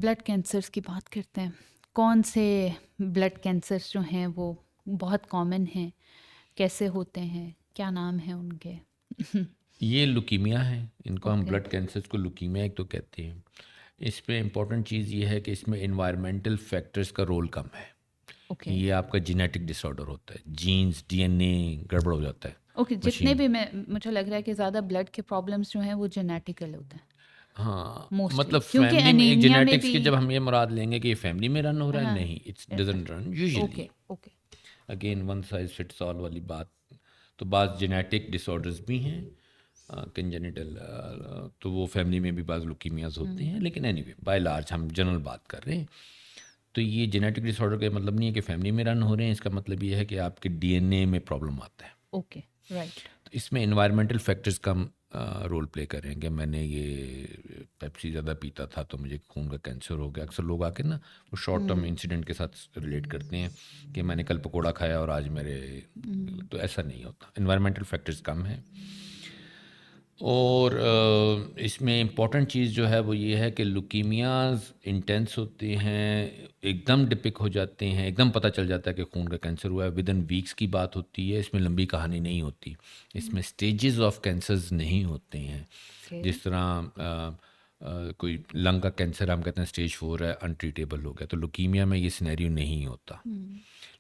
Blood cancers की बात करते हैं। कौन से ब्लड कैंसर्स जो हैं वो बहुत कॉमन हैं, कैसे होते हैं, क्या नाम है उनके? ये लुकीमिया है, इनको हम ओके, ब्लड कैंसर्स को लुकीमिया एक तो कहते हैं। इस पे इम्पोर्टेंट चीज़ ये है कि इसमें एनवायरमेंटल फैक्टर्स का रोल कम है। ओके, ये आपका जेनेटिक डिसऑर्डर होता है, जीन्स डीएनए गड़बड़ हो जाता है ओके। जितने मशीन। भी मैं मुझे लग रहा है कि ज़्यादा ब्लड के प्रॉब्लम्स जो हैं वो जेनेटिकल होते हैं हाँ, मोस्टली, मतलब क्योंकि फैमिली में एक एनीमिया में जेनेटिक्स भी। की जब हम ये मुराद लेंगे कि ये फैमिली में रन हो रहा है, हाँ, नहीं, it's doesn't run usually. Okay, okay. Again one size fits all वाली बात। तो बाज़ जेनेटिक डिसऑर्डर्स भी हैं, कंजेनिटल, तो वो फैमिली में भी बाज़ लुकीमियाज होते हैं, लेकिन एनीवे बाय लार्ज हम जनरल बात कर रहे हैं। तो ये जेनेटिक डिसऑर्डर का मतलब नहीं है कि फैमिली में रन हो रहे हैं, इसका मतलब ये है कि आपके डीएनए में प्रॉब्लम आता है। Okay, right. तो इसमें इन्वायरमेंटल फैक्टर्स कम रोल प्ले कर रहे हैं कि मैंने ये पेप्सी ज़्यादा पीता था तो मुझे खून का कैंसर हो गया। अक्सर लोग आके ना वो शॉर्ट टर्म इंसिडेंट के साथ रिलेट करते हैं कि मैंने कल पकोड़ा खाया और आज मेरे, तो ऐसा नहीं होता। इन्वायरमेंटल फैक्टर्स कम हैं। और इसमें इम्पॉर्टेंट चीज़ जो है वो ये है कि लुकीमियाज इंटेंस होते हैं, एकदम डिपिक हो जाते हैं, एकदम पता चल जाता है कि खून का कैंसर हुआ है, विद इन वीक्स की बात होती है। इसमें लंबी कहानी नहीं होती, इसमें स्टेजेस ऑफ कैंसर्स नहीं होते हैं। ओके, जिस तरह कोई लंग का कैंसर हम कहते हैं स्टेज 4 है, अनट्रीटेबल हो गया, तो लुकीमिया में ये सिनेरियो नहीं होता।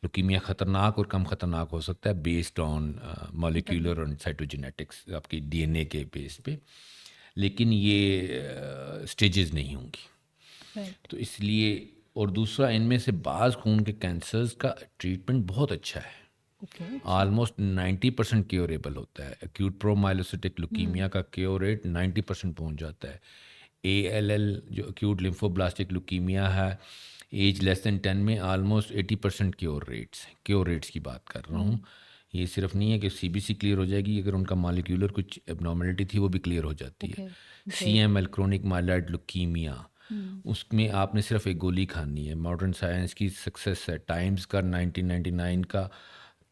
लुकीमिया ख़तरनाक और कम ख़तरनाक हो सकता है बेस्ड ऑन मॉलिक्यूलर और साइटोजेनेटिक्स, आपकी डीएनए के बेस पे, लेकिन ये स्टेजेस नहीं होंगी। राइट। तो इसलिए, और दूसरा, इनमें से बाज़ खून के कैंसर्स का ट्रीटमेंट बहुत अच्छा है, ओके, ऑलमोस्ट 90% क्योरेबल होता है। एक्यूट प्रोमाइलोसिटिक लुकीमिया का क्योर रेट 90% पहुंच जाता है। एएलएल जो एक्यूट लिम्फोब्लास्टिक लुकीमिया है, एज लेस देन 10 में ऑलमोस्ट 80% क्योर रेट्स की बात कर रहा हूँ। ये सिर्फ नहीं है कि सीबीसी क्लियर हो जाएगी, अगर उनका मॉलिक्यूलर कुछ एबनॉर्मलिटी थी वो भी क्लियर हो जाती है। Okay, great. CML chronic myeloid leukaemia, उसमें आपने सिर्फ एक गोली खानी है। मॉडर्न साइंस की सक्सेस है। टाइम्स का 1999 का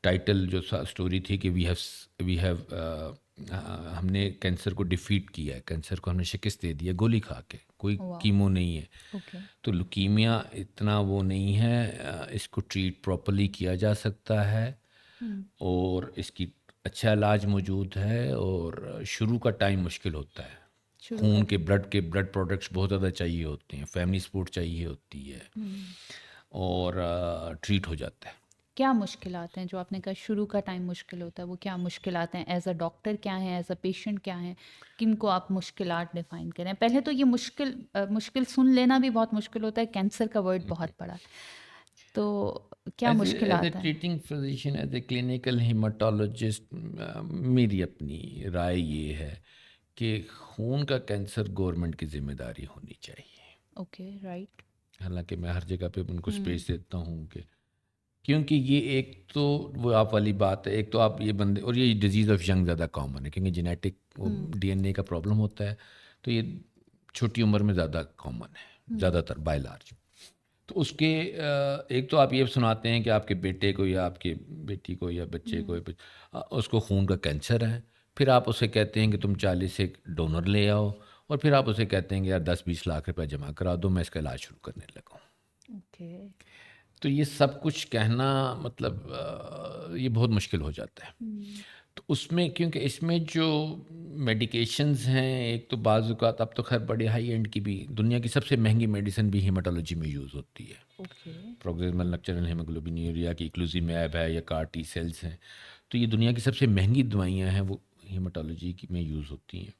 टाइटल जो स्टोरी थी कि वी हैव हमने कैंसर को डिफीट किया है, कैंसर को हमने शिकस्त दे दिया गोली खा के, कोई वाह। कीमो नहीं है। ओके। तो लुकीमिया इतना वो नहीं है, इसको ट्रीट प्रॉपरली किया जा सकता है और इसकी अच्छा इलाज मौजूद है, और शुरू का टाइम मुश्किल होता है। शुरू खून का। के ब्लड प्रोडक्ट्स बहुत ज़्यादा चाहिए होते हैं, फैमिली सपोर्ट चाहिए होती है, और ट्रीट हो जाता है। क्या मुश्किलात हैं जो आपने कहा शुरू का टाइम मुश्किल होता है, वो क्या मुश्किलात हैं? एज अ डॉक्टर क्या है, एज अ पेशेंट क्या है, किनको आप मुश्किलात डिफाइन करें? पहले तो ये मुश्किल सुन लेना भी बहुत मुश्किल होता है, कैंसर का वर्ड बहुत बड़ा है। तो क्या एज ए मुश्किलात हैं? Treating physician, as a clinical haematologist, मेरी अपनी राय ये है कि खून का कैंसर गवर्नमेंट की जिम्मेदारी होनी चाहिए। Okay, right. हालांकि मैं हर जगह पे उनको स्पेस देता हूँ कि, क्योंकि ये एक तो वो आप वाली बात है, एक तो आप ये बंदे, और ये डिजीज़ ऑफ यंग ज़्यादा कॉमन है क्योंकि जेनेटिक डीएनए का प्रॉब्लम होता है, तो ये छोटी उम्र में ज़्यादा कॉमन है, ज़्यादातर बाय लार्ज। तो उसके एक तो आप ये सुनाते हैं कि आपके बेटे को या आपकी बेटी को या बच्चे को उसको खून का कैंसर है, फिर आप उसे कहते हैं कि तुम 40 एक डोनर ले आओ, और फिर आप उसे कहते हैं कि यार 10-20 लाख रुपए जमा करा दो, मैं इसका इलाज शुरू करने लगा। ओके। तो ये सब कुछ कहना मतलब ये बहुत मुश्किल हो जाता है। तो उसमें, क्योंकि इसमें जो मेडिकेशंस हैं, एक तो बाज़-औक़ात अब तो खैर बड़े हाई एंड की भी, दुनिया की सबसे महंगी मेडिसिन भी हेमाटोलॉजी में यूज़ होती है। ओके। प्रोक्सिमल नक्चरल हेमोग्लोबिनूरिया की इक्लूसिवमैब है या कार टी सेल्स हैं, तो ये दुनिया की सबसे महंगी दवाइयाँ हैं, वो हेमाटोलॉजी की में यूज़ होती हैं।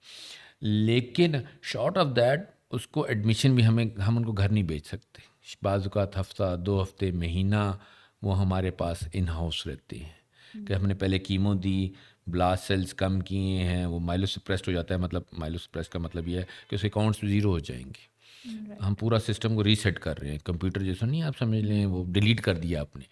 लेकिन शॉर्ट ऑफ दैट, उसको एडमिशन भी हम उनको घर नहीं भेज सकते। बाज़-औक़ात हफ़्ता 2 हफ़्ते महीना वो हमारे पास इन हाउस रहते हैं कि हमने पहले कीमो दी, ब्लास्ट सेल्स कम किए हैं, वो माइलोसप्रेस्ड हो जाता है। मतलब माइलोसप्रेस्ड का मतलब ये है कि उसके काउंट्स ज़ीरो हो जाएंगे। हम राइट। पूरा सिस्टम को रीसेट कर रहे हैं, कंप्यूटर जैसा नहीं, आप समझ लें वो डिलीट कर दिया आपने,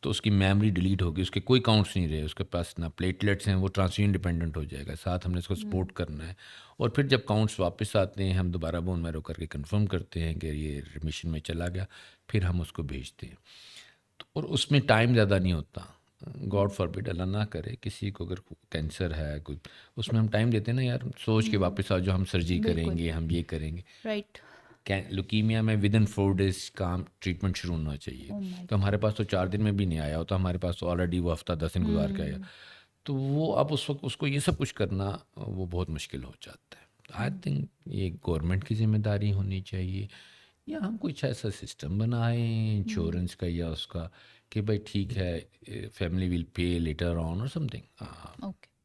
तो उसकी मेमोरी डिलीट होगी, उसके कोई काउंट्स नहीं रहे, उसके पास ना प्लेटलेट्स हैं, वो ट्रांसफ्यूजन डिपेंडेंट हो जाएगा। साथ हमने इसको सपोर्ट करना है, और फिर जब काउंट्स वापस आते हैं, हम दोबारा बोन मैरो करके कंफर्म करते हैं कि ये रिमिशन में चला गया, फिर हम उसको भेजते हैं। तो और उसमें टाइम ज़्यादा नहीं होता। गॉड फॉरबिड, अल्लाह ना करे किसी को अगर कैंसर है कोई, उसमें हम टाइम देते हैं ना यार, सोच के वापस आओ, जो हम सर्जरी बिल्कुल। करेंगे, हम ये करेंगे। राइट। लुकीमिया में विद इन 4 डेज का ट्रीटमेंट शुरू होना चाहिए। ओह माय तो हमारे पास तो 4 दिन में भी नहीं आया होता, हमारे पास तो ऑलरेडी वो हफ्ता 10 दिन गुजार के आया। तो वो अब उस वक्त उसको ये सब कुछ करना वो बहुत मुश्किल हो जाता है। आई थिंक ये गवर्नमेंट की जिम्मेदारी होनी चाहिए, या हम कुछ ऐसा सिस्टम बनाएं इंश्योरेंस का या उसका, कि भाई ठीक है, family will pay later on और समथिंग। ओके।